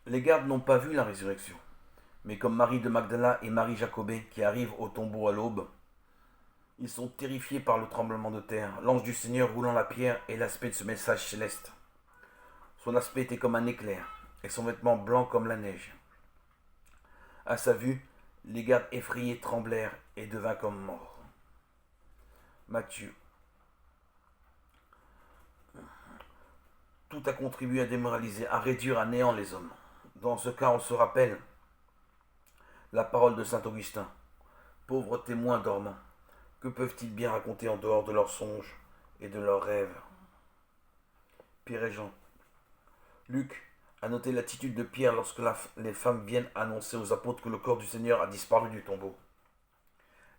Les gardes n'ont pas vu la résurrection, mais comme Marie de Magdala et Marie Jacobée qui arrivent au tombeau à l'aube, ils sont terrifiés par le tremblement de terre, l'ange du Seigneur roulant la pierre et l'aspect de ce message céleste. Son aspect était comme un éclair, et son vêtement blanc comme la neige. À sa vue, les gardes effrayés tremblèrent et devinrent comme morts. Matthieu. Tout a contribué à démoraliser, à réduire à néant les hommes. Dans ce cas, on se rappelle la parole de saint Augustin. Pauvres témoins dormants, que peuvent-ils bien raconter en dehors de leurs songes et de leurs rêves? Pierre et Jean. Luc a noté l'attitude de Pierre lorsque les femmes viennent annoncer aux apôtres que le corps du Seigneur a disparu du tombeau.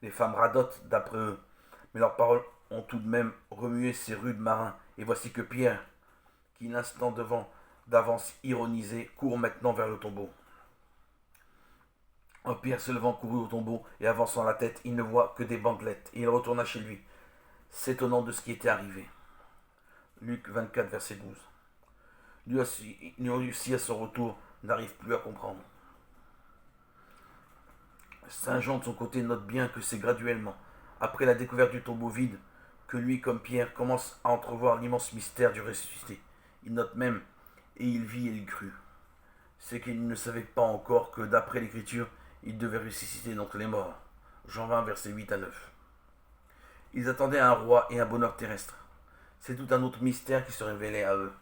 Les femmes radotent d'après eux, mais leurs paroles ont tout de même remué ces rudes marins. Et voici que Pierre, qui l'instant d'avance ironisé, court maintenant vers le tombeau. Pierre se levant courut au tombeau et avançant la tête, il ne voit que des bandelettes. Et il retourna chez lui, s'étonnant de ce qui était arrivé. Luc 24, verset 12. Lui aussi, à son retour, n'arrive plus à comprendre. Saint Jean, de son côté, note bien que c'est graduellement, après la découverte du tombeau vide, que lui, comme Pierre, commence à entrevoir l'immense mystère du ressuscité. Il note même, et il vit et il crut. C'est qu'il ne savait pas encore que, d'après l'Écriture, il devait ressusciter d'entre les morts. Jean 20, versets 8 à 9. Ils attendaient un roi et un bonheur terrestre. C'est tout un autre mystère qui se révélait à eux,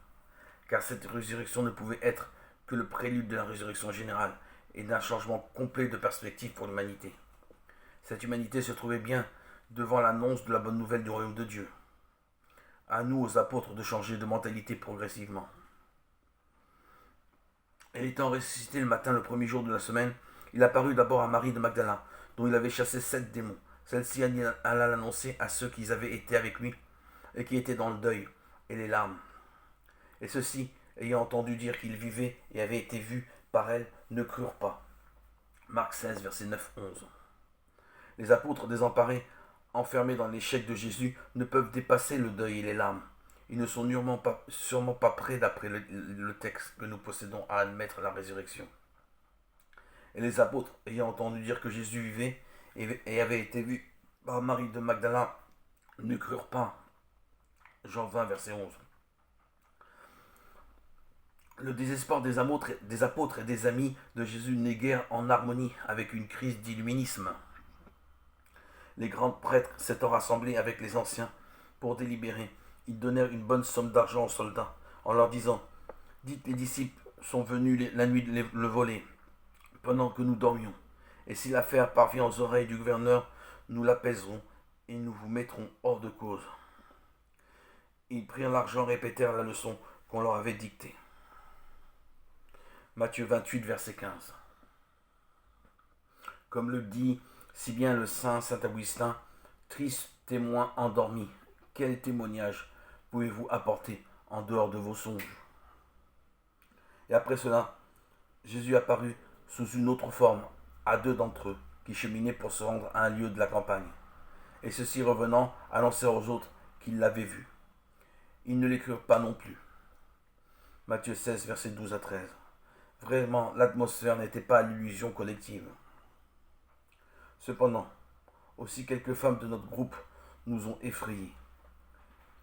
car cette résurrection ne pouvait être que le prélude de la résurrection générale et d'un changement complet de perspective pour l'humanité. Cette humanité se trouvait bien devant l'annonce de la bonne nouvelle du royaume de Dieu. À nous, aux apôtres, de changer de mentalité progressivement. Et étant ressuscité le matin, le premier jour de la semaine, il apparut d'abord à Marie de Magdala, dont il avait chassé 7 démons. Celle-ci alla l'annoncer à ceux qui avaient été avec lui et qui étaient dans le deuil et les larmes. Et ceux-ci, ayant entendu dire qu'il vivait et avait été vu par elle, ne crurent pas. Marc 16, versets 9-11. Les apôtres désemparés, enfermés dans l'échec de Jésus, ne peuvent dépasser le deuil et les larmes. Ils ne sont sûrement pas prêts, d'après le texte que nous possédons, à admettre la résurrection. Et les apôtres, ayant entendu dire que Jésus vivait et avait été vu par Marie de Magdala, ne crurent pas. Jean 20, verset 11. Le désespoir des apôtres et des amis de Jésus n'est guère en harmonie avec une crise d'illuminisme. Les grands prêtres s'étant rassemblés avec les anciens pour délibérer, ils donnèrent une bonne somme d'argent aux soldats, en leur disant: dites, les disciples sont venus la nuit le voler, pendant que nous dormions. Et si l'affaire parvient aux oreilles du gouverneur, nous l'apaiserons et nous vous mettrons hors de cause. Ils prirent l'argent et répétèrent la leçon qu'on leur avait dictée. Matthieu 28, verset 15. Comme le dit si bien le saint Augustin, triste témoin endormi, quel témoignage pouvez-vous apporter en dehors de vos songes? Et après cela, Jésus apparut sous une autre forme à 2 d'entre eux qui cheminaient pour se rendre à un lieu de la campagne. Et ceux-ci revenant annoncèrent aux autres qu'ils l'avaient vu. Ils ne les crurent pas non plus. Matthieu 16, versets 12 à 13. Vraiment, l'atmosphère n'était pas à l'illusion collective. Cependant, aussi quelques femmes de notre groupe nous ont effrayés.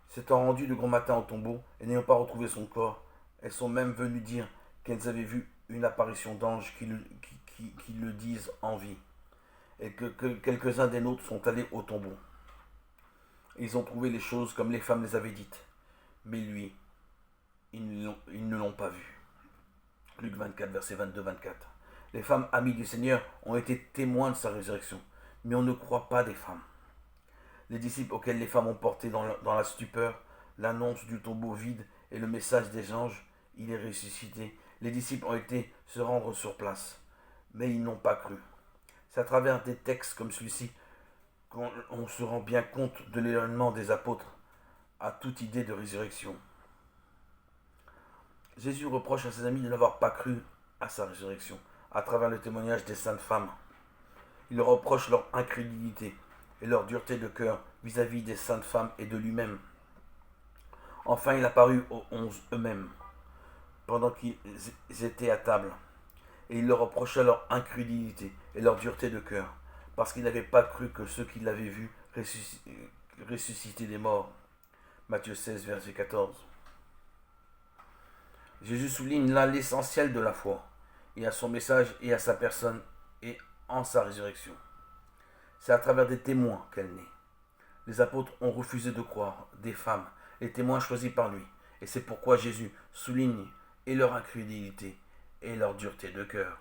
S'étant rendues de grand matin au tombeau et n'ayant pas retrouvé son corps, elles sont même venues dire qu'elles avaient vu une apparition d'anges qui le disent en vie, et que quelques-uns des nôtres sont allés au tombeau. Ils ont trouvé les choses comme les femmes les avaient dites, mais lui, ils ne l'ont pas vu. Luc 24, verset 22-24. Les femmes amies du Seigneur ont été témoins de sa résurrection, mais on ne croit pas des femmes. Les disciples auxquels les femmes ont porté dans la stupeur l'annonce du tombeau vide et le message des anges, il est ressuscité. Les disciples ont été se rendre sur place, mais ils n'ont pas cru. C'est à travers des textes comme celui-ci qu'on se rend bien compte de l'éloignement des apôtres à toute idée de résurrection. Jésus reproche à ses amis de n'avoir pas cru à sa résurrection, à travers le témoignage des saintes femmes. Il leur reproche leur incrédulité et leur dureté de cœur vis-à-vis des saintes femmes et de lui-même. Enfin, il apparut aux 11 eux-mêmes, pendant qu'ils étaient à table. Et il leur reprocha leur incrédulité et leur dureté de cœur, parce qu'ils n'avaient pas cru que ceux qui l'avaient vu ressusciter des morts. Matthieu 16, verset 14. Jésus souligne là l'essentiel de la foi, et à son message et à sa personne et en sa résurrection. C'est à travers des témoins qu'elle naît. Les apôtres ont refusé de croire, des femmes, les témoins choisis par lui, et c'est pourquoi Jésus souligne et leur incrédulité et leur dureté de cœur.